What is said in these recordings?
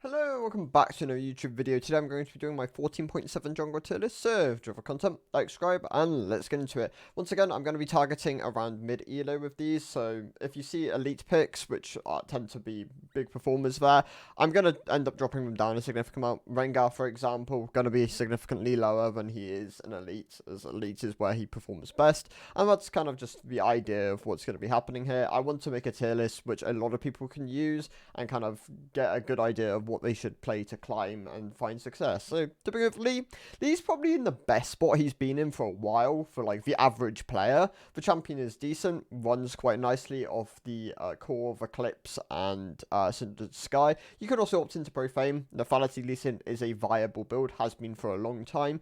Hello, welcome back to another YouTube video. Today I'm going to be doing my 14.7 jungle tier list served with content. Like, subscribe, and let's get into it. Once again, I'm going to be targeting around mid-elo with these, so if you see elite picks, which tend to be big performers there, I'm going to end up dropping them down a significant amount. Rengar, for example, going to be significantly lower than he is an elite, as elite is where he performs best, and that's kind of just the idea of what's going to be happening here. I want to make a tier list which a lot of people can use and kind of get a good idea of what they should play to climb and find success. So to begin with, Lee's probably in the best spot he's been in for a while for like the average player. The champion is decent, runs quite nicely off the core of Eclipse and Cindered Sky. You could also opt into Profane. The Fallacy Lee Sin is a viable build, has been for a long time.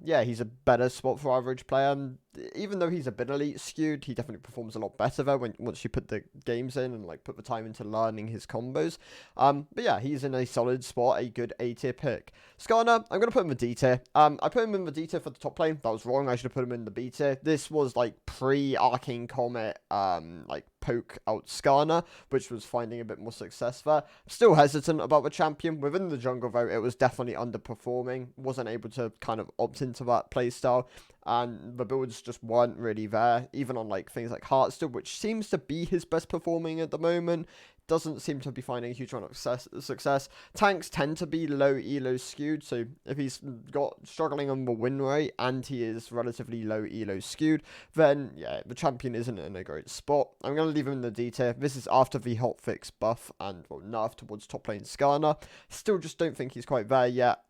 Yeah, he's a better spot for average player. And even though he's a bit elite skewed, he definitely performs a lot better there once you put the games in and like put the time into learning his combos. But yeah, he's in a solid spot, a good A tier pick. Skarner, I'm gonna put him in the D tier. I put him in the D tier for the top lane. That was wrong. I should have put him in the B tier. This was like pre Arcane Comet, like poke out Skarner, which was finding a bit more success there. Still hesitant about the champion. Within the jungle though, it was definitely underperforming. Wasn't able to kind of opt into that playstyle, and the builds just weren't really there, even on like things like Heartstone, which seems to be his best performing at the moment. Doesn't seem to be finding a huge amount of success. Tanks tend to be low elo skewed, so if he's got struggling on the win rate and he is relatively low elo skewed, then yeah, the champion isn't in a great spot. I'm going to leave him in the D tier. This is after the hotfix buff and nerf towards top lane Skarner. Still just don't think he's quite there yet.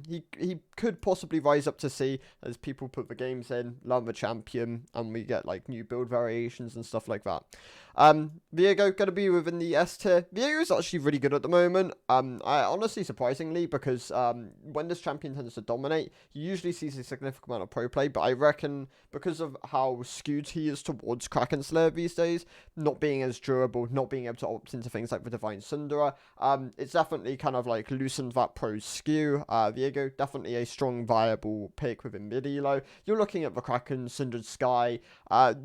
He could possibly rise up to C as people put the games in, learn the champion, and we get like new build variations and stuff like that. Viego going to be within the S tier. Viego is actually really good at the moment. I honestly, surprisingly, because when this champion tends to dominate, he usually sees a significant amount of pro play. But I reckon because of how skewed he is towards Kraken Slayer these days, not being as durable, not being able to opt into things like the Divine Sundera, it's definitely kind of like loosened that pro skew. Viego definitely a strong, viable pick within mid elo. You're looking at the Kraken, Cindered Sky.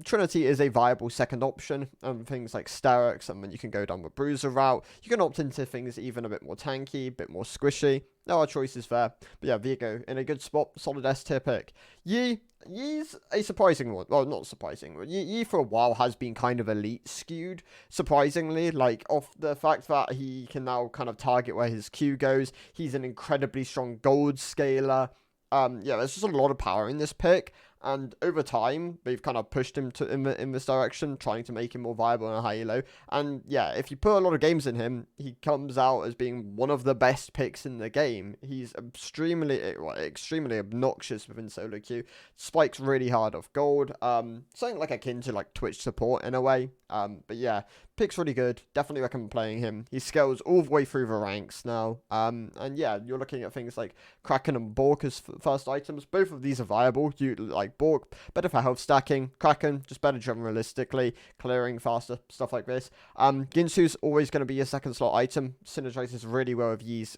Trinity is a viable second option. Things like Sterix, and then you can go down the Bruiser route. You can opt into things even a bit more tanky, a bit more squishy. There are choices there. But yeah, Viego in a good spot, solid S tier pick. Yi's a surprising one. Well, not surprising. Yi for a while has been kind of elite skewed, surprisingly. Like, off the fact that he can now kind of target where his Q goes. He's an incredibly strong gold scaler. Yeah, there's just a lot of power in this pick. And over time, they've kind of pushed him in this direction, trying to make him more viable in a high elo. And yeah, if you put a lot of games in him, he comes out as being one of the best picks in the game. He's extremely obnoxious within solo queue. Spikes really hard off gold. Something like akin to like Twitch support in a way. But yeah, pick's really good. Definitely recommend playing him. He scales all the way through the ranks now. And yeah, you're looking at things like Kraken and Bork as first items. Both of these are viable. You like Bork, better for health stacking. Kraken, just better generalistically, clearing faster, stuff like this. Ginsu's always going to be a second slot item. Synergizes really well with Yi's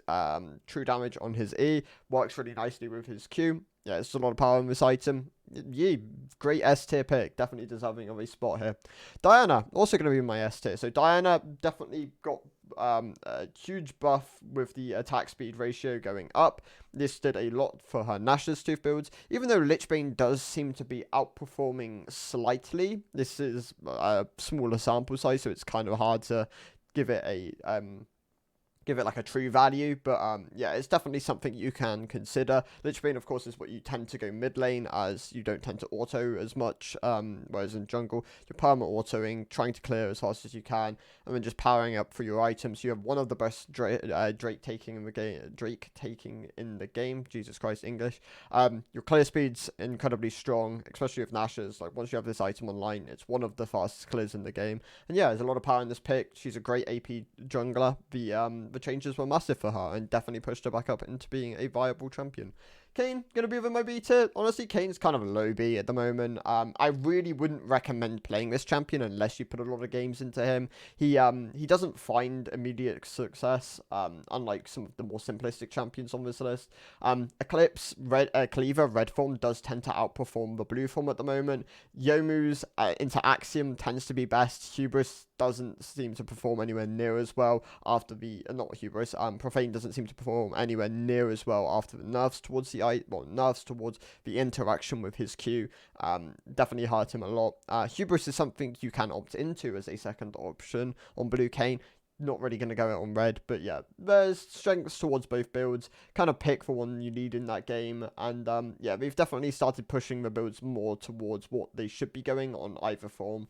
true damage on his E. Works really nicely with his Q. Yeah, it's a lot of power in this item. Yeah, great S tier pick. Definitely deserving of a spot here. Diana, also going to be in my S tier. So Diana definitely got a huge buff with the attack speed ratio going up. This did a lot for her Nash's Tooth builds. Even though Lichbane does seem to be outperforming slightly, this is a smaller sample size, so it's kind of hard to give it a like a true value, but yeah, it's definitely something you can consider. Lichbane, of course, is what you tend to go mid lane, as you don't tend to auto as much, whereas in jungle, you're perma-autoing, trying to clear as fast as you can, and then just powering up for your items. You have one of the best Drake taking in the game. Jesus Christ, English. Your clear speed's incredibly strong, especially with Nash's. Like, once you have this item online, it's one of the fastest clears in the game. And yeah, there's a lot of power in this pick. She's a great AP jungler. The changes were massive for her and definitely pushed her back up into being a viable champion. Kane, going to be with my B tier. Honestly, Kane's kind of a low B at the moment. I really wouldn't recommend playing this champion unless you put a lot of games into him. He doesn't find immediate success, unlike some of the more simplistic champions on this list. Eclipse, Cleaver, red form does tend to outperform the blue form at the moment. Youmuu's into Axiom tends to be best. Hubris doesn't seem to perform anywhere near as well after the not Hubris. Profane doesn't seem to perform anywhere near as well after the nerfs towards the interaction with his Q. Definitely hurt him a lot. Hubris is something you can opt into as a second option on blue Kane. Not really going to go out on red, but yeah, there's strengths towards both builds. Kind of pick the one you need in that game, and yeah, we've definitely started pushing the builds more towards what they should be going on either form.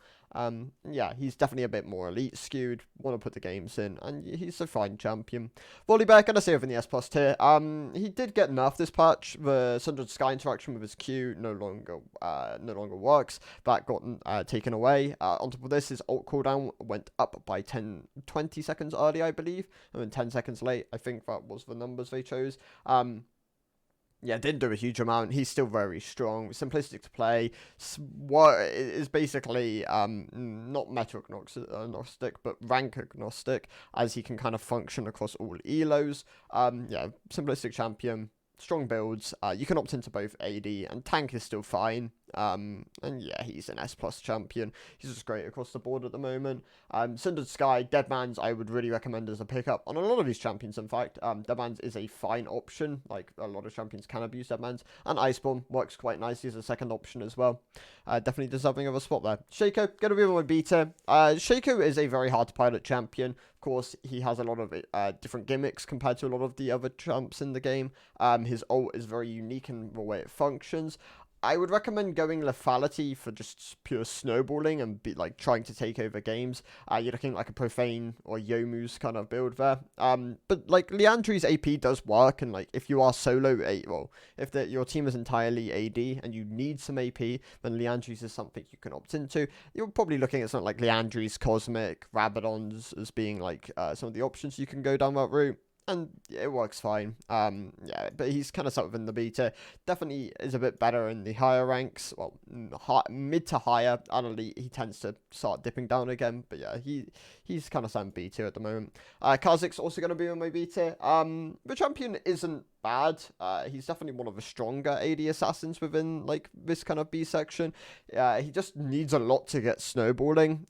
Yeah, he's definitely a bit more elite skewed. Want to put the games in, and he's a fine champion. Volibear, gonna say over in the S+ tier. He did get nerfed this patch. The Sundered Sky interaction with his Q no longer works. That got taken away. On top of this, his ult cooldown went up by 20 seconds early, I believe, and then 10 seconds late. I think that was the numbers they chose. Yeah, didn't do a huge amount. He's still very strong, simplistic to play. Is basically not meta agnostic, but rank agnostic, as he can kind of function across all elos. Yeah, simplistic champion, strong builds. You can opt into both AD, and tank is still fine. And yeah, he's an S+ champion. He's just great across the board at the moment. Sundered Sky, Deadman's I would really recommend as a pickup on a lot of these champions, in fact. Deadman's is a fine option. Like, a lot of champions can abuse Deadman's. And Iceborne works quite nicely as a second option as well. Definitely deserving of a spot there. Shaco, gonna be on my beta. Shaco is a very hard to pilot champion. Of course, he has a lot of different gimmicks compared to a lot of the other champs in the game. His ult is very unique in the way it functions. I would recommend going lethality for just pure snowballing and trying to take over games. You're looking like a Profane or Youmuu's kind of build there. But like Liandry's AP does work, and like if you are solo if your team is entirely AD and you need some AP, then Liandry's is something you can opt into. You're probably looking at something like Liandry's, Cosmic, Rabadon's as being like some of the options you can go down that route. And it works fine. Yeah, but he's kind of sort of in the beta. Definitely is a bit better in the higher ranks. Well, mid to higher. At elite, he tends to start dipping down again. But yeah, he's kind of some beta at the moment. Kha'Zix's also going to be on my beta. The champion isn't bad. He's definitely one of the stronger AD assassins within like this kind of B section. He just needs a lot to get snowballing.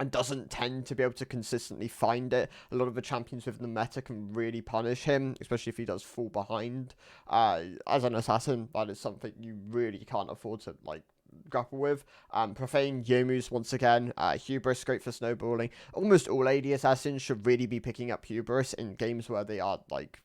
And doesn't tend to be able to consistently find it. A lot of the champions within the meta can really punish him, especially if he does fall behind. As an assassin, that is something you really can't afford to like grapple with. Profane, Youmuu's once again. Hubris, great for snowballing. Almost all AD assassins should really be picking up Hubris in games where they are like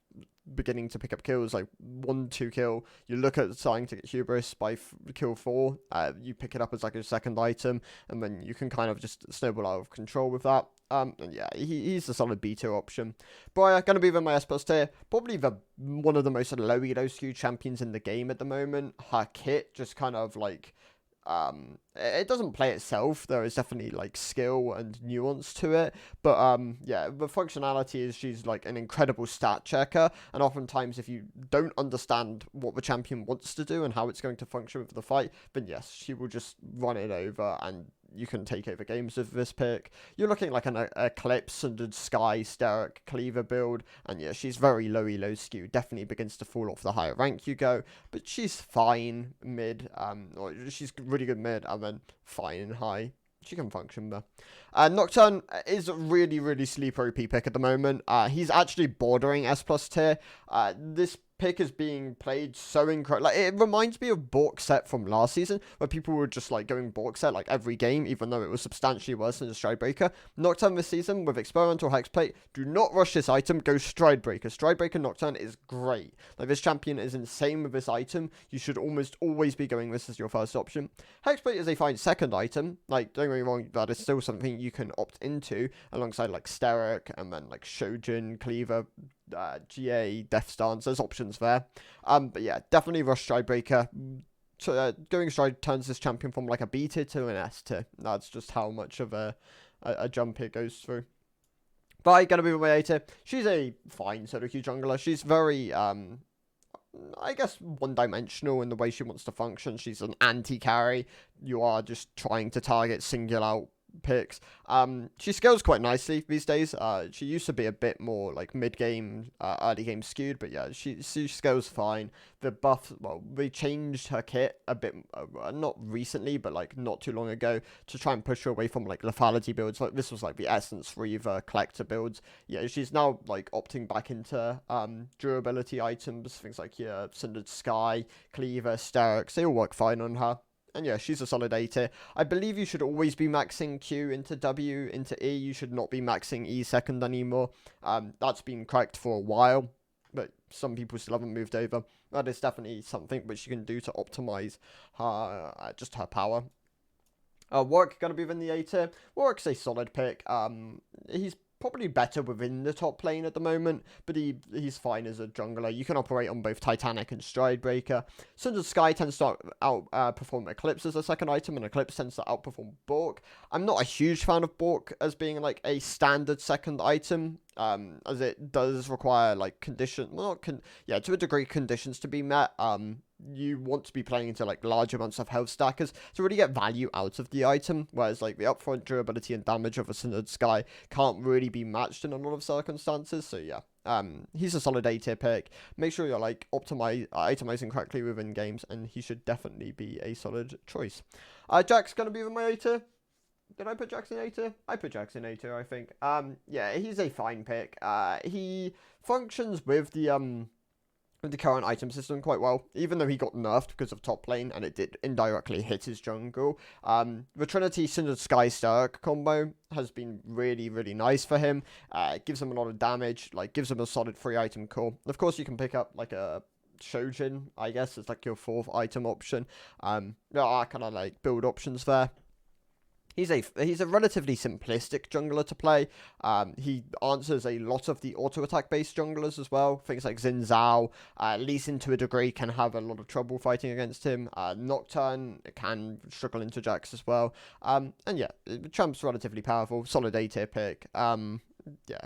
beginning to pick up kills, like 1-2 kill. You look at starting to get Hubris by kill 4. You pick it up as like a second item, and then you can kind of just snowball out of control with that. And yeah, he's a solid B2 option. Briar, gonna be in my S+ tier. Probably one of the most low elo skew champions in the game at the moment. Her kit just kind of like it doesn't play itself. There is definitely like skill and nuance to it, but yeah, the functionality is she's like an incredible stat checker, and oftentimes if you don't understand what the champion wants to do and how it's going to function with the fight, then yes, she will just run it over and you can take over games with this pick. You're looking like an Eclipse, Sundered Sky, Steric, Cleaver build, and yeah, she's very low elo skew. Definitely begins to fall off the higher rank you go, but she's fine mid, or she's really good mid, and then fine in high. She can function there. Nocturne is a really, really sleeper OP pick at the moment. He's actually bordering S+ tier. This pick is being played so incredible. Like, it reminds me of Bork set from last season, where people were just like going Bork set like every game, even though it was substantially worse than the Stridebreaker. Nocturne this season with Experimental Hexplate, do not rush this item, go Stridebreaker. Stridebreaker Nocturne is great. Like, this champion is insane with this item. You should almost always be going this as your first option. Hexplate is a fine second item. Like, don't get me wrong, that is still something you can opt into alongside like Steric and then like Shojin, Cleaver, GA, Death Stance. There's options there. But yeah, definitely rush Stridebreaker. Going Stride turns this champion from like a B tier to an S tier. That's just how much of a jump it goes through. But gonna be my A tier. She's a fine solo queue jungler. She's very I guess, one-dimensional in the way she wants to function. She's an anti-carry. You are just trying to target single-out picks. She scales quite nicely these days. She used to be a bit more like mid-game, early game skewed, but yeah, she scales fine. The buff, well, they changed her kit a bit, not recently, but like not too long ago, to try and push her away from like lethality builds. Like this was like the Essence Reaver collector builds. Yeah, she's now like opting back into durability items, things like your Cindered Sky, Cleaver, Sterix. They all work fine on her. And yeah, she's a solid A tier. I believe you should always be maxing Q into W into E. You should not be maxing E second anymore. That's been cracked for a while, but some people still haven't moved over. That is definitely something which you can do to optimize her, just her power. Warwick going to be within the A tier. Warwick's a solid pick. He's probably better within the top lane at the moment, but he's fine as a jungler. You can operate on both Titanic and Stridebreaker. Sundered Sky tends to outperform Eclipse as a second item, and Eclipse tends to outperform Bork. I'm not a huge fan of Bork as being like a standard second item, as it does require like to a degree conditions to be met. You want to be playing into like large amounts of health stackers to really get value out of the item, whereas like the upfront durability and damage of a Sundered Sky can't really be matched in a lot of circumstances. So yeah, he's a solid A tier pick. Make sure you're like itemizing correctly within games, and he should definitely be a solid choice. Jack's gonna be with my A tier. Did I put Jackson A tier? I put Jackson A tier, I think. Yeah, he's a fine pick. He functions with the current item system quite well, even though he got nerfed because of top lane, and it did indirectly hit his jungle. The Trinity Cindered Sky Stark combo has been really, really nice for him. It gives him a lot of damage, like gives him a solid 3-item core. Of course, you can pick up like a Shojin, I guess, it's like your 4th item option. There are kind of like build options there. He's a relatively simplistic jungler to play. He answers a lot of the auto-attack based junglers as well. Things like Xin Zhao, Lee Sin to a degree can have a lot of trouble fighting against him. Nocturne can struggle into Jax as well. And yeah, Champ's relatively powerful, solid A tier pick. Yeah.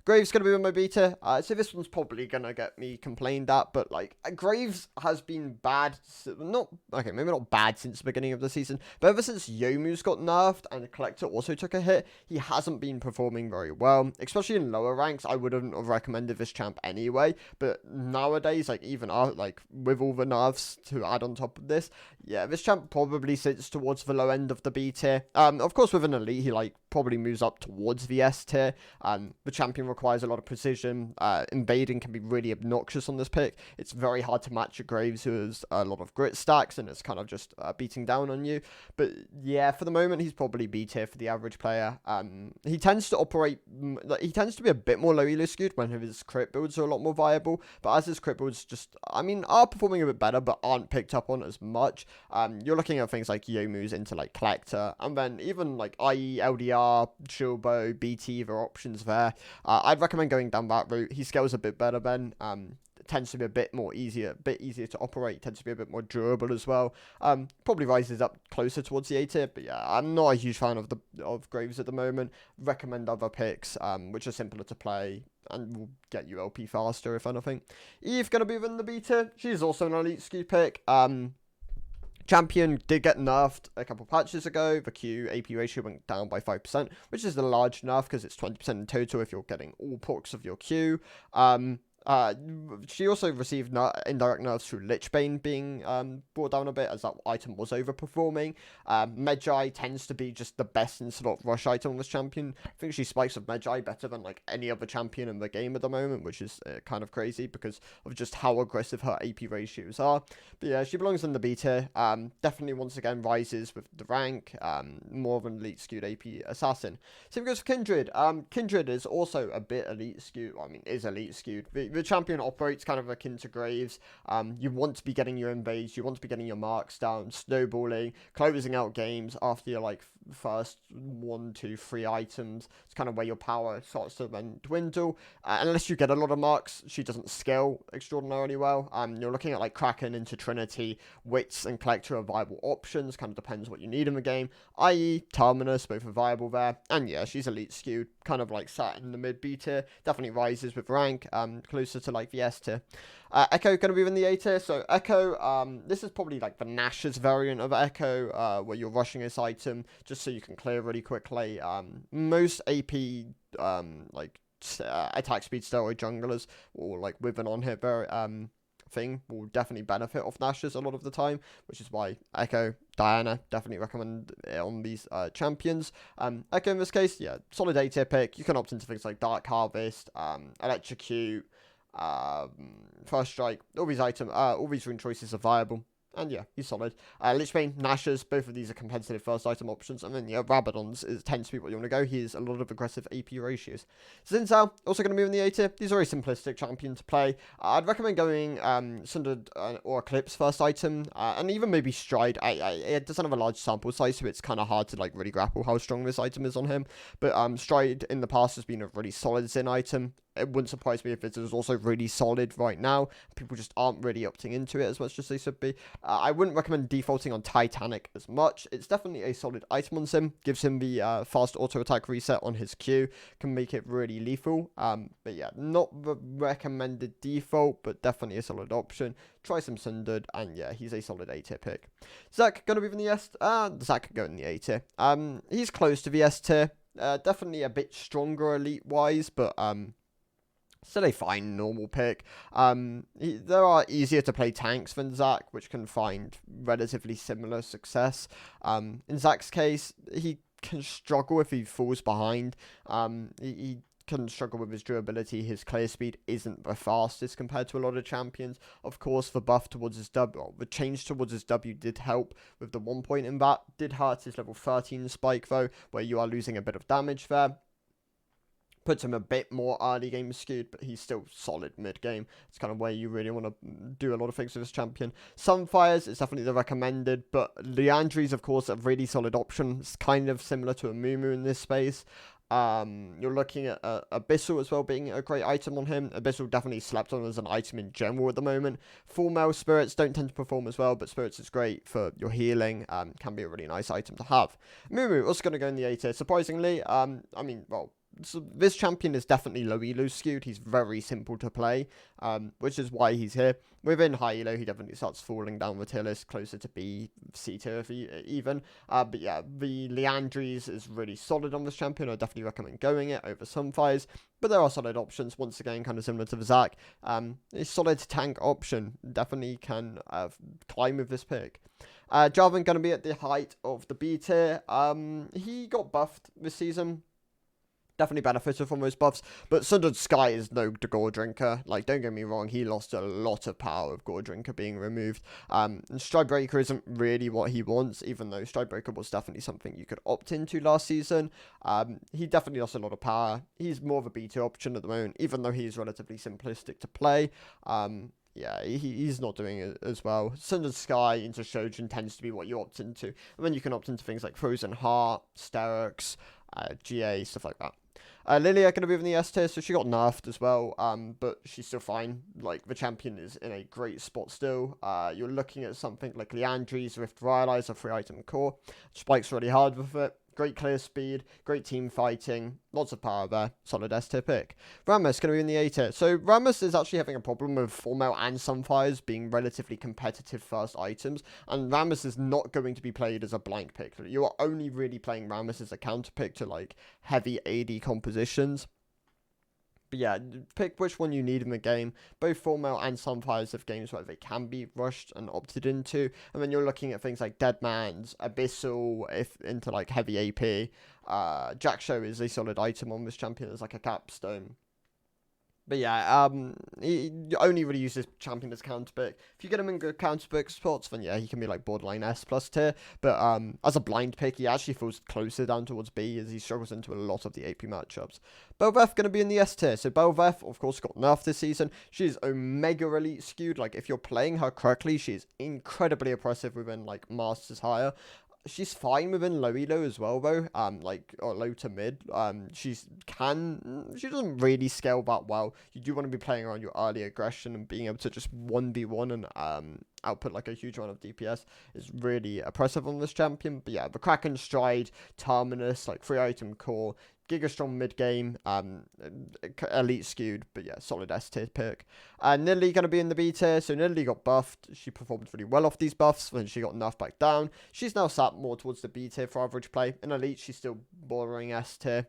Graves going to be with my beta, so this one's probably going to get me complained at, but, like, Graves has been bad, maybe not bad since the beginning of the season, but ever since Youmuu's got nerfed and Collector also took a hit, he hasn't been performing very well, especially in lower ranks. I wouldn't have recommended this champ anyway, but nowadays, like, even like, with all the nerfs to add on top of this, yeah, this champ probably sits towards the low end of the B tier. Of course, with an elite, he, like, probably moves up towards the S tier. The champion requires a lot of precision. Invading can be really obnoxious on this pick. It's very hard to match a Graves who has a lot of grit stacks, and it's kind of just beating down on you. But yeah, for the moment, he's probably B tier for the average player. He tends to operate, he tends to be a bit more low elo skewed when his crit builds are a lot more viable. But as his crit builds just, are performing a bit better, but aren't picked up on as much. You're looking at things like Youmuu's into like Collector, and then even like IE, LDR, Shilbo, BT, there are options there. I'd recommend going down that route. He scales a bit better then. Tends to be a bit easier to operate, tends to be a bit more durable as well. Probably rises up closer towards the A tier, but yeah, I'm not a huge fan of Graves at the moment. Recommend other picks, which are simpler to play and will get you LP faster, if anything. Eve gonna be within the B tier. She's also an elite skew pick. Champion did get nerfed a couple patches ago. The Q AP ratio went down by 5%, which is a large nerf because it's 20% in total if you're getting all procs of your Q. She also received indirect nerfs through Lichbane being brought down a bit, as that item was overperforming. Medjay tends to be just the best in slot rush item on this champion. I think she spikes with Medjay better than like any other champion in the game at the moment, which is kind of crazy because of just how aggressive her AP ratios are. But yeah, she belongs in the B tier. Definitely once again rises with the rank. More of an elite skewed AP assassin. Same goes for Kindred. Kindred is also a bit elite skewed. Is elite skewed. The champion operates kind of akin to Graves. You want to be getting your invades, you want to be getting your marks down, snowballing, closing out games after your like first 1, 2, 3 items. It's kind of where your power starts to then dwindle. Unless you get a lot of marks, she doesn't scale extraordinarily well. You're looking at like Kraken into Trinity, Wits and Collector are viable options, kind of depends what you need in the game, i.e. Terminus, both are viable there. And yeah, she's elite skewed, kind of like sat in the mid B tier, definitely rises with rank, close closer to like the S tier. Echo going to be in the A tier. So Echo, this is probably like the Nash's variant of Echo, where you're rushing this item just so you can clear really quickly. Most AP attack speed steroid junglers or like with an on hit thing will definitely benefit off Nash's a lot of the time, which is why Echo, Diana definitely recommend it on these champions. Echo in this case, yeah, solid A tier pick. You can opt into things like Dark Harvest, Electrocute, First Strike. All these rune choices are viable. And yeah, he's solid. Lichbane, Nash's, both of these are competitive first item options. And then, yeah, Rabadon's tends to be what you want to go. He has a lot of aggressive AP ratios. Xin Zhao, also going to move in the A tier. He's a very simplistic champion to play. I'd recommend going Sundered or Eclipse first item. And even maybe Stride. It doesn't have a large sample size, so it's kind of hard to like really grapple how strong this item is on him. But Stride in the past has been a really solid Xin item. It wouldn't surprise me if it is also really solid right now. People just aren't really opting into it as much as they should be. I wouldn't recommend defaulting on Titanic as much. It's definitely a solid item on Sim. Gives him the fast auto attack reset on his Q. Can make it really lethal. But yeah, not the recommended default, but definitely a solid option. Try some Sundered, and yeah, he's a solid A tier pick. Zac, gonna be in the S. Zac could go in the A tier. He's close to the S tier. Definitely a bit stronger elite wise, but still a fine normal pick. There are easier to play tanks than Zac, which can find relatively similar success. In Zac's case, he can struggle if he falls behind. He can struggle with his durability. His clear speed isn't the fastest compared to a lot of champions. Of course, the buff towards his W, the change towards his W did help with the 1 point in that. Did hurt his level 13 spike though, where you are losing a bit of damage there. Puts him a bit more early game skewed, but he's still solid mid game. It's kind of where you really want to do a lot of things with this champion. Sunfires is definitely the recommended, but Liandry's, of course, a really solid option. It's kind of similar to a Mumu in this space. You're looking at Abyssal as well being a great item on him. Abyssal definitely slept on as an item in general at the moment. Full Male Spirits don't tend to perform as well, but Spirits is great for your healing. Can be a really nice item to have. Mumu also going to go in the A tier. Surprisingly, so this champion is definitely low elo skewed. He's very simple to play, which is why he's here. Within high elo, he definitely starts falling down the tier list, closer to B, C tier even. But yeah, the Liandry's is really solid on this champion. I definitely recommend going it over Sunfires. But there are solid options, once again, kind of similar to the Zac. A solid tank option. Definitely can climb with this pick. Jarvan going to be at the height of the B tier. He got buffed this season. Definitely benefited from those buffs, but Sundered Sky is no Gore Drinker. Like, don't get me wrong, he lost a lot of power with Gore Drinker being removed. And Stridebreaker isn't really what he wants, even though Stridebreaker was definitely something you could opt into last season. He definitely lost a lot of power. He's more of a B2 option at the moment, even though he's relatively simplistic to play. Yeah, he's not doing it as well. Sundered Sky into Shojin tends to be what you opt into. And then you can opt into things like Frozen Heart, Sterix, GA, stuff like that. Lilia going to be in the S tier, so she got nerfed as well, but she's still fine. Like, the champion is in a great spot still. You're looking at something like Liandry's Rift Realize, a 3-item core. Spikes really hard with it. Great clear speed, great team fighting, lots of power there. Solid S tier pick. Rammus going to be in the A tier. So Rammus is actually having a problem with Full Melt and Sunfires being relatively competitive first items, and Rammus is not going to be played as a blank pick. You are only really playing Rammus as a counter pick to like heavy AD compositions. But yeah, pick which one you need in the game. Both Full Melt and Sunfires have games where they can be rushed and opted into. And then you're looking at things like Deadman's, Abyssal, if into like heavy AP. Jack Show is a solid item on this champion as like a capstone. But yeah, you only really use this champion as counter pick. If you get him in good counter pick spots, then yeah, he can be like borderline S plus tier. But as a blind pick, he actually falls closer down towards B as he struggles into a lot of the AP matchups. Bel'Veth going to be in the S tier. So Bel'Veth, of course, got nerfed this season. She's omega elite skewed. Like, if you're playing her correctly, she's incredibly oppressive within like Masters higher. She's fine within low elo as well though, or low to mid. She doesn't really scale that well. You do want to be playing around your early aggression and being able to just 1v1 and output like a huge amount of DPS is really oppressive on this champion. But yeah, the Kraken Stride, Terminus, like 3-item core, Giga strong mid game, elite skewed, but yeah, solid S tier pick. Nidalee gonna be in the B tier, so Nidalee got buffed. She performed really well off these buffs when she got nerfed back down. She's now sat more towards the B tier for average play. In elite, she's still bordering S tier.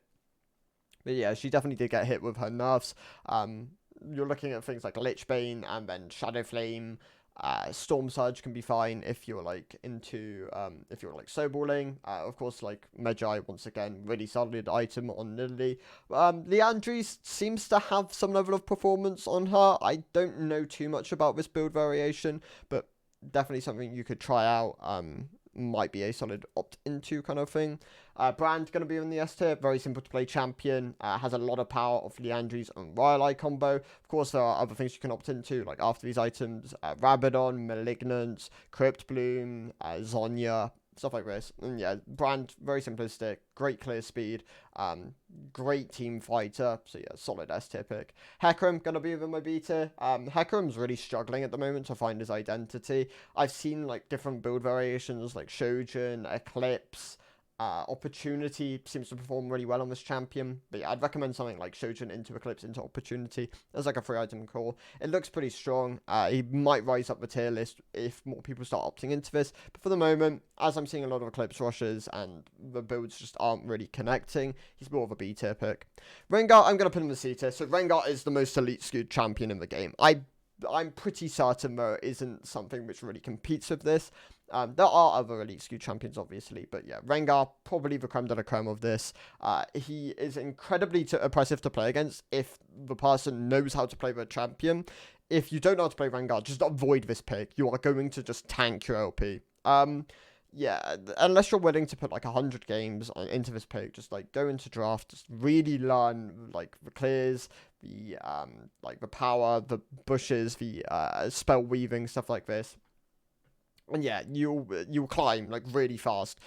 But yeah, she definitely did get hit with her nerfs. You're looking at things like Lichbane and then Shadow Flame. Storm Surge can be fine if you're like into if you're like snowballing. Of course, like Magi, once again, really solid item on Nidalee. Liandry seems to have some level of performance on her. I don't know too much about this build variation, but definitely something you could try out. Might be a solid opt-into kind of thing. Brand going to be on the S tier. Very simple to play champion. Has a lot of power of Liandry's and Rylai combo. Of course, there are other things you can opt into, like after these items, Rabadon, Malignant, Crypt Bloom, Zonya, stuff like this. And yeah, Brand, very simplistic, great clear speed, great team fighter. So yeah, solid S tier pick. Hecarim gonna be within my B tier. Hecarim's really struggling at the moment to find his identity. I've seen like different build variations like Shojin, Eclipse. Opportunity seems to perform really well on this champion, but yeah, I'd recommend something like Shojin into Eclipse into Opportunity as like a 3-item core. It looks pretty strong. He might rise up the tier list if more people start opting into this, but for the moment, as I'm seeing a lot of Eclipse rushes and the builds just aren't really connecting, he's more of a B tier pick. Rengar, I'm going to put him in the C tier. So Rengar is the most elite skewed champion in the game. I'm pretty certain there isn't something which really competes with this. There are other elite skewed champions, obviously, but yeah, Rengar, probably the creme de la creme of this. He is incredibly oppressive to play against if the person knows how to play the champion. If you don't know how to play Rengar, just avoid this pick. You are going to just tank your LP. Yeah, unless you're willing to put like 100 games into this pick, just like go into draft, just really learn like the clears, the like the power, the bushes, the spell weaving, stuff like this. And yeah, you'll climb like really fast.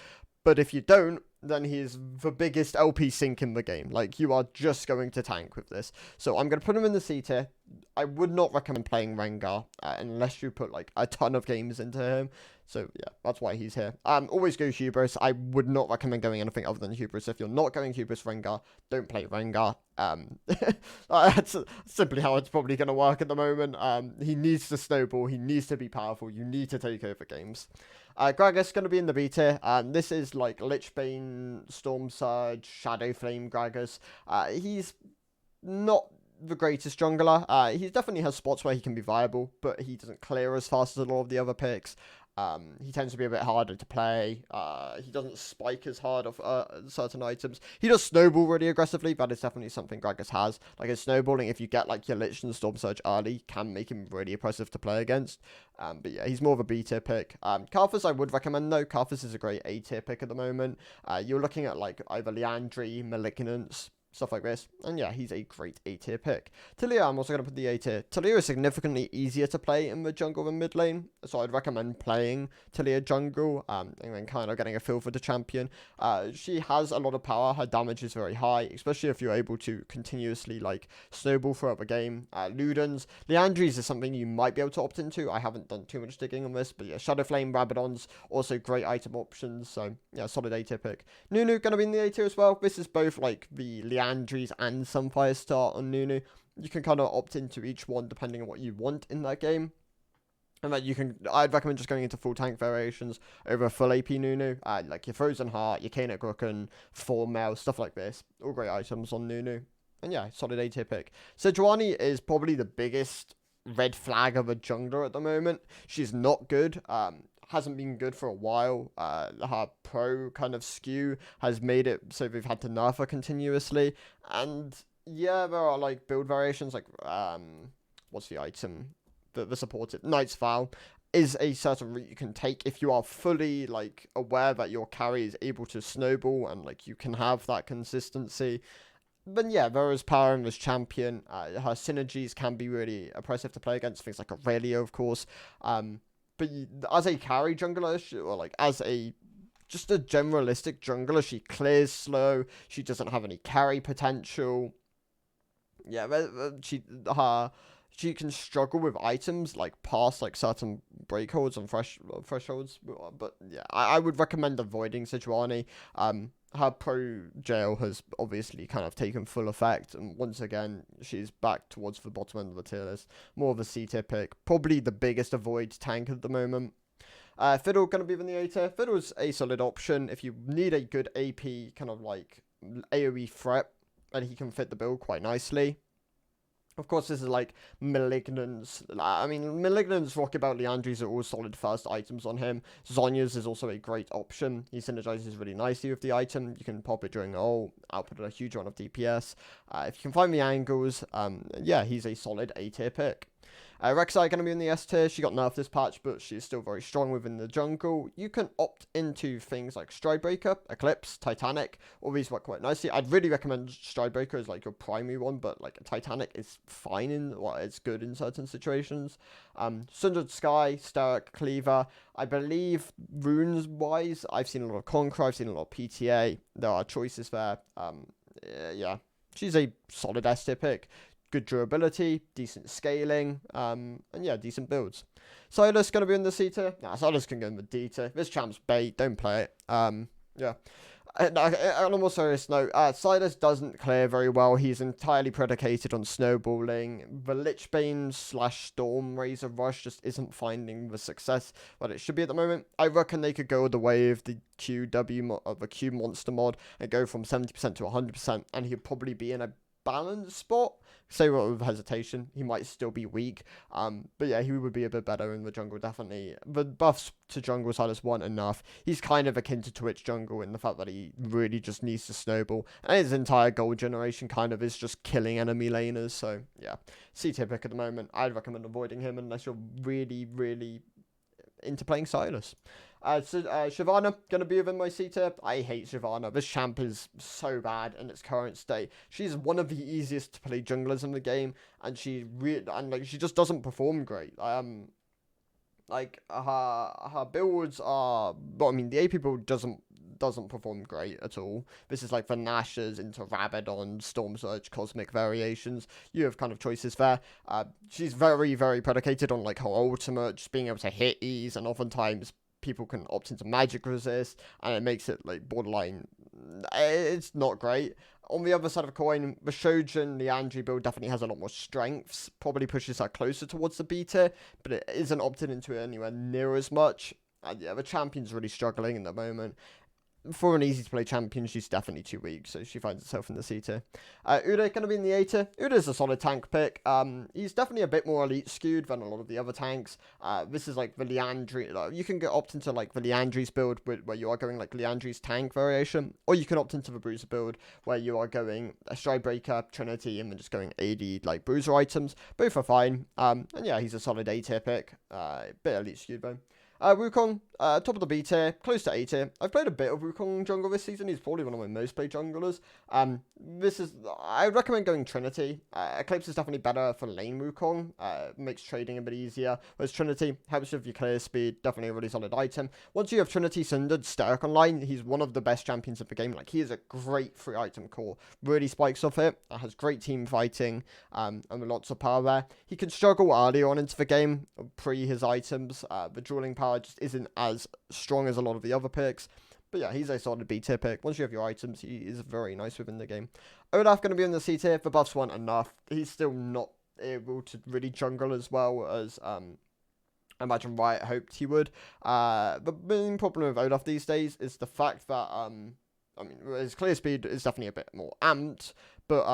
But if you don't, then he's the biggest LP sink in the game. Like, you are just going to tank with this. So I'm going to put him in the C tier. I would not recommend playing Rengar unless you put like a ton of games into him. So yeah, that's why he's here. Always go Hubris. I would not recommend going anything other than Hubris. If you're not going Hubris Rengar, don't play Rengar. That's simply how it's probably going to work at the moment. He needs to snowball. He needs to be powerful. You need to take over games. Gragas going to be in the B tier. This is like Lichbane, Storm Surge, Shadow Flame Gragas. He's not the greatest jungler. He definitely has spots where he can be viable, but he doesn't clear as fast as a lot of the other picks. He tends to be a bit harder to play. He doesn't spike as hard off certain items. He does snowball really aggressively. That is definitely something Gragas has. Like his snowballing, if you get like your Lich and Storm Surge early, can make him really oppressive to play against. But yeah, he's more of a B tier pick. Karthus I would recommend though. Karthus is a great A tier pick at the moment. You're looking at like either Liandry, Malignance, stuff like this. And yeah, he's a great A tier pick. Taliyah, I'm also going to put the A tier. Taliyah is significantly easier to play in the jungle than mid lane, so I'd recommend playing Taliyah jungle and then kind of getting a feel for the champion. She has a lot of power. Her damage is very high, especially if you're able to continuously like snowball throughout the game. Ludens, Liandry's is something you might be able to opt into. I haven't done too much digging on this, but yeah, Shadow Flame, Rabadon's also great item options. So yeah, solid A tier pick. Nunu going to be in the A tier as well. This is both like the Liandry's and Sunfire start on Nunu. You can kind of opt into each one depending on what you want in that game. And that you can, I'd recommend just going into full tank variations over full AP Nunu. Like your Frozen Heart, your Kanek Rooken, Thornmail, stuff like this. All great items on Nunu. And yeah, solid A tier pick. Sejuani is probably the biggest red flag of a jungler at the moment. She's not good. Hasn't been good for a while. Her pro kind of skew has made it so they've had to nerf her continuously. And yeah, there are like build variations like what's the item that the supported Knight's Vow is a certain route you can take if you are fully like aware that your carry is able to snowball and like you can have that consistency. But yeah, there is power in this champion. Her synergies can be really oppressive to play against, things like Aurelio, of course. But as a carry jungler, or like as a just a generalistic jungler, she clears slow. She doesn't have any carry potential. Yeah, she can struggle with items like past like certain breakholds and thresholds. But yeah, I would recommend avoiding Sejuani. her pro jail has obviously kind of taken full effect, and once again, she's back towards the bottom end of the tier list. More of a C tier pick. Probably the biggest avoid tank at the moment. Fiddle going to be in the A tier. Fiddle's a solid option if you need a good AP kind of like AoE threat, and he can fit the build quite nicely. Of course, this is like Malignance. I mean, Malignance, Rocket Belt, Leandries are all solid first items on him. Zhonya's is also a great option. He synergizes really nicely with the item. You can pop it during ult, output a huge amount of DPS. If you can find the angles, yeah, he's a solid A tier pick. Rek'Sai going to be in the S tier. She got nerfed this patch, but she's still very strong within the jungle. You can opt into things like Stridebreaker, Eclipse, Titanic. All these work quite nicely. I'd really recommend Stridebreaker as like your primary one, but like Titanic is fine in, well, it's good in certain situations. Sundered Sky, Steric, Cleaver. I believe runes wise, I've seen a lot of Conqueror, I've seen a lot of PTA. There are choices there. Yeah, she's a solid S tier pick. Good durability, decent scaling, and yeah, decent builds. Silas going to be in the C tier. Nah, Silas can go in the D tier. This champ's bait, don't play it. Yeah. On a more serious note, Silas doesn't clear very well. He's entirely predicated on snowballing. The Lichbane / Stormrazor Rush just isn't finding the success that it should be at the moment. I reckon they could go the way of the Q monster mod and go from 70% to 100%, and he'd probably be in a balanced spot. Say what with hesitation, he might still be weak, but yeah, he would be a bit better in the jungle, definitely. The buffs to jungle Silas weren't enough. He's kind of akin to Twitch jungle in the fact that he really just needs to snowball, and his entire gold generation kind of is just killing enemy laners, so yeah, C tier pick at the moment. I'd recommend avoiding him unless you're really, really into playing Silas. Shyvana, going to be within my C tier. I hate Shyvana. This champ is so bad in its current state. She's one of the easiest to play junglers in the game, and she just doesn't perform great. Like her builds are, well, I mean, the AP build doesn't perform great at all. This is like the Nashers into Rabadon, Storm Surge, Cosmic Variations. You have kind of choices there. She's very, very predicated on like her ultimate, just being able to hit ease, and oftentimes people can opt into magic resist, and it makes it like borderline. It's not great. On the other side of the coin, the Shojin Liandry build definitely has a lot more strengths, probably pushes her closer towards the B tier, but it isn't opted into it anywhere near as much. And yeah, the champion's really struggling at the moment. For an easy to play champion, she's definitely too weak, so she finds herself in the C tier. Udyr going to be in the A tier. Udyr's a solid tank pick. He's definitely a bit more elite skewed than a lot of the other tanks. This is like the Liandry. You can opt into like the Liandry's build where you are going like Liandry's tank variation, or you can opt into the Bruiser build where you are going a Stridebreaker, Trinity, and then just going AD like Bruiser items. Both are fine. And yeah, he's a solid A tier pick. Bit elite skewed though. Wukong, top of the B tier, close to A tier. I've played a bit of Wukong jungle this season. He's probably one of my most played junglers. I would recommend going Trinity. Eclipse is definitely better for lane Wukong. Makes trading a bit easier. Whereas Trinity helps with your clear speed. Definitely a really solid item. Once you have Trinity Sundered Steric online, he's one of the best champions of the game. Like, he is a great 3-item core. Really spikes off it. Has great team fighting. And lots of power there. He can struggle early on into the game, pre his items. The dueling power just isn't as strong as a lot of the other picks. But yeah, he's a solid B tier pick. Once you have your items, he is very nice within the game. Olaf going to be in the C tier. The buffs weren't enough. He's still not able to really jungle as well as I imagine Riot hoped he would. The main problem with Olaf these days is the fact that I mean, his clear speed is definitely a bit more amped, but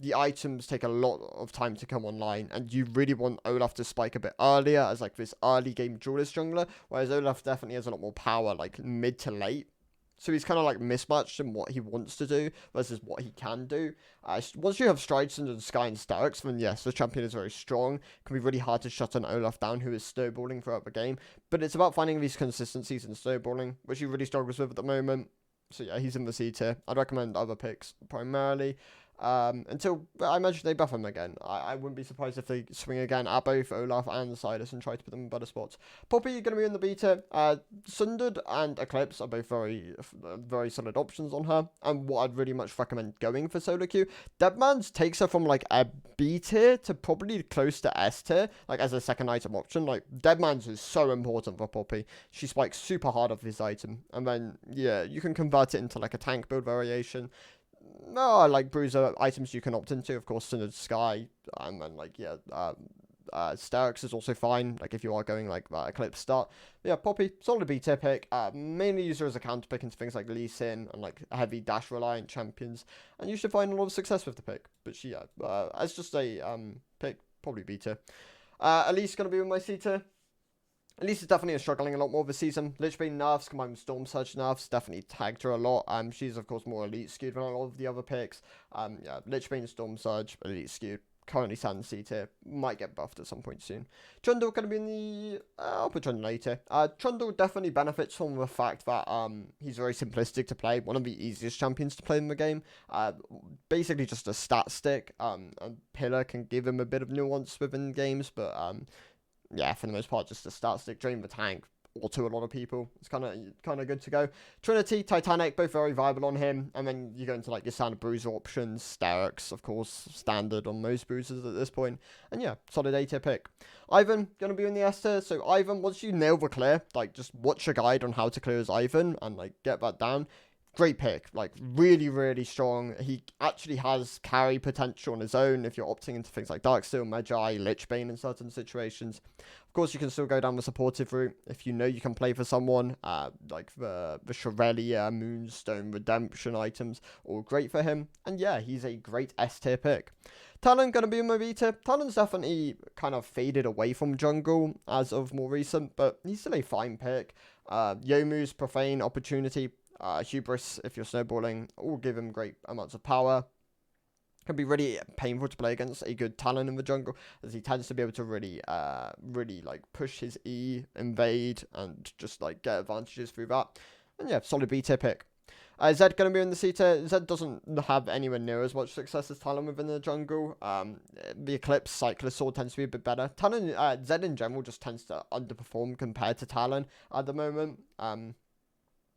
the items take a lot of time to come online, and you really want Olaf to spike a bit earlier as like this early game duelist jungler, whereas Olaf definitely has a lot more power like mid to late. So he's kind of like mismatched in what he wants to do versus what he can do. Once you have Strides into the Sky and Starks, then yes, the champion is very strong. It can be really hard to shut an Olaf down who is snowballing throughout the game, but it's about finding these consistencies in snowballing, which he really struggles with at the moment. So yeah, he's in the C tier. I'd recommend other picks primarily. until I imagine they buff him again. I wouldn't be surprised if they swing again at both Olaf and Silas and try to put them in better spots. Poppy going to be in the beta. Sundered and Eclipse are both very solid options on her, and what I'd really much recommend going for solo queue. Deadman's takes her from like a B tier to probably close to S tier, like as a second item option. Like Deadman's is so important for Poppy. She spikes super hard off his item, and then yeah, you can convert it into like a tank build variation. No, like bruiser items you can opt into, of course, Synod Sky, and then like yeah, Sterix is also fine, like if you are going like that Eclipse start. Yeah, Poppy, solid B tier pick, mainly use her as a counter pick into things like Lee Sin and like heavy dash reliant champions, and you should find a lot of success with the pick. But she, as just a pick, probably B tier. Elise gonna be with my C tier. Elise is definitely struggling a lot more this season. Lichbane nerfs combined with Storm Surge nerfs definitely tagged her a lot. She's of course more elite skewed than a lot of the other picks. Yeah, Lichbane, Storm Surge, elite skewed. Currently standing C tier, might get buffed at some point soon. Trundle going to be in the, I'll put Trundle later. Trundle definitely benefits from the fact that he's very simplistic to play, one of the easiest champions to play in the game. Basically just a stat stick, and Pillar can give him a bit of nuance within games, but yeah, for the most part, just a stat stick, drain the tank, or to a lot of people. It's kind of good to go. Trinity, Titanic, both very viable on him. And then you go into like your standard bruiser options. Sterix, of course, standard on most bruisers at this point. And yeah, solid A tier pick. Ivan, going to be in the S tier. So Ivan, once you nail the clear, like just watch a guide on how to clear as Ivan and like get that down. Great pick, like really, really strong. He actually has carry potential on his own if you're opting into things like Darksteel, Magi, Lichbane in certain situations. Of course, you can still go down the supportive route if you know you can play for someone, like the Chevalier, Moonstone, Redemption items, all great for him. And yeah, he's a great S tier pick. Talon going to be in my V tier. Talon's definitely kind of faded away from jungle as of more recent, but he's still a fine pick. Yomu's Profane, Opportunity, Hubris, if you're snowballing, all give him great amounts of power. Can be really painful to play against a good Talon in the jungle, as he tends to be able to really like push his E, invade, and just like get advantages through that. And yeah, solid B tier pick. Zed going to be in the C tier. Zed doesn't have anywhere near as much success as Talon within the jungle. The Eclipse Cyclist Sword tends to be a bit better. Talon, Zed in general just tends to underperform compared to Talon at the moment.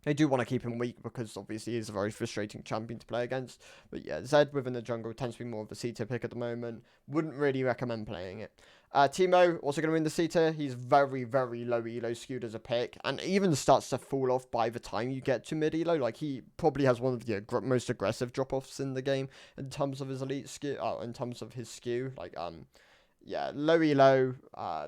I do want to keep him weak because obviously he's a very frustrating champion to play against. But yeah, Zed within the jungle tends to be more of a C tier pick at the moment. Wouldn't really recommend playing it. Timo, also going to be in the C tier. He's very, very low elo skewed as a pick. And even starts to fall off by the time you get to mid elo. Like he probably has one of the most aggressive drop-offs in the game in terms of his elite skew. In terms of his skew. Like, yeah, low elo,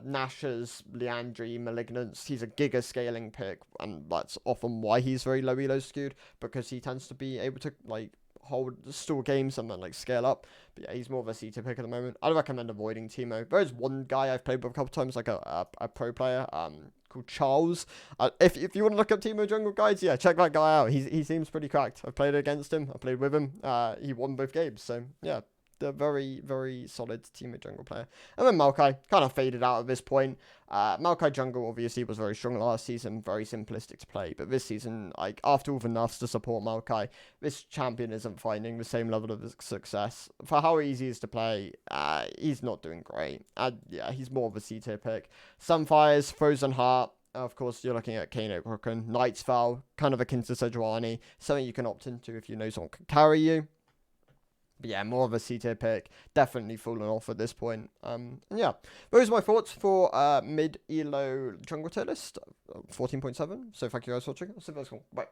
Nashers, Leandri, Malignance. He's a giga scaling pick, and that's often why he's very low elo skewed, because he tends to be able to like hold stall games and then like scale up. But yeah, he's more of a C tier pick at the moment. I'd recommend avoiding Timo. There's one guy I've played with a couple times, like a pro player, called Charles. If you want to look up Timo jungle guides, yeah, check that guy out. He seems pretty cracked. I've played against him. I played with him. He won both games. So yeah. The very, very solid Timo jungle player. And then Maokai, kind of faded out at this point. Maokai jungle obviously was very strong last season, very simplistic to play. But this season, like after all the nerfs to support Maokai, this champion isn't finding the same level of success. For how easy he is to play, he's not doing great. Yeah, he's more of a C tier pick. Sunfires, Frozen Heart. Of course, you're looking at Kano Kroken, Knight's Vow, kind of akin to Sejuani. Something you can opt into if you know someone can carry you. But yeah, more of a C tier pick. Definitely fallen off at this point. And yeah, those are my thoughts for mid-elo jungle tier list, 14.7. So thank you guys for watching. I'll see you guys. Bye.